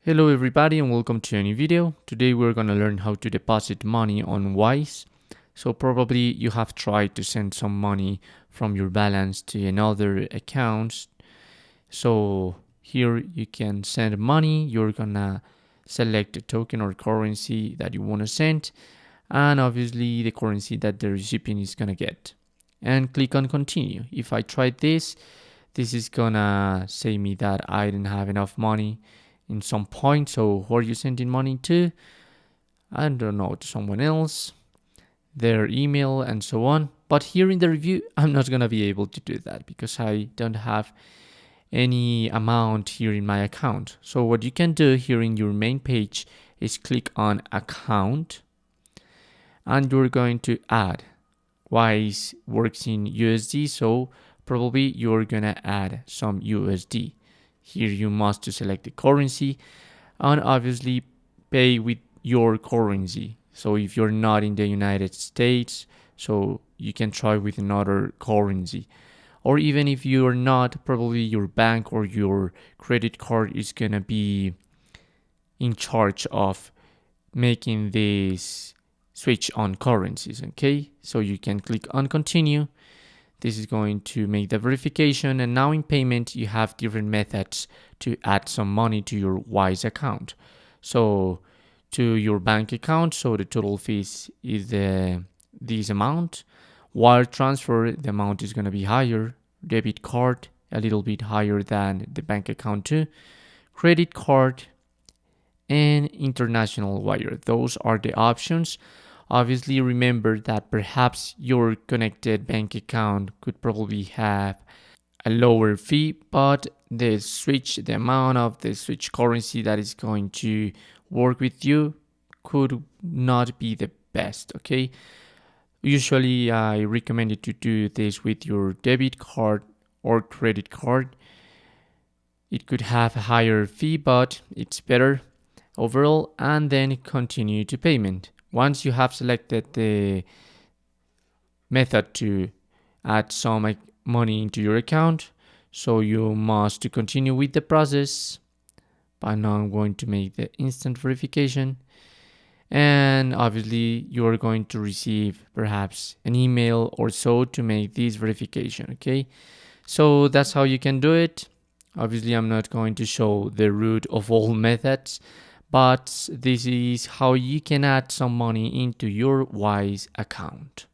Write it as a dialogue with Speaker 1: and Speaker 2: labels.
Speaker 1: Hello everybody and welcome to a new video. Today we're going to learn how to deposit money on Wise. So probably you have tried to send some money from your balance to another account. So here you can send money. You're gonna select a token or currency that you want to send, and obviously the currency that the recipient is gonna get. And click on continue. If I try this is gonna say me that I didn't have enough money in some point. So who are you sending money to? I don't know, to someone else, their email and so on. But here in the review, I'm not gonna be able to do that because I don't have any amount here in my account. So what you can do here in your main page is click on account and you're going to add. Wise works in USD, so probably you're gonna add some USD. Here you must select the currency and obviously pay with your currency. So if you're not in the United States, so you can try with another currency. Or even if you're not, probably your bank or your credit card is gonna be in charge of making this switch on currencies, okay? So you can click on continue. This is going to make the verification, and now in payment you have different methods to add some money to your Wise account. So to your bank account, so the total fees is this amount. Wire transfer, the amount is going to be higher. Debit card, a little bit higher than the bank account too. Credit card and international wire. Those are the options. Obviously, remember that perhaps your connected bank account could probably have a lower fee, but the amount of the switch currency that is going to work with you could not be the best, okay? Usually, I recommend you to do this with your debit card or credit card. It could have a higher fee, but it's better overall, and then continue to payment. Once you have selected the method to add some money into your account, so you must continue with the process. But now I'm going to make the instant verification, and obviously you are going to receive perhaps an email or so to make this verification, okay? So that's how you can do it. Obviously I'm not going to show the root of all methods, but this is how you can add some money into your Wise account.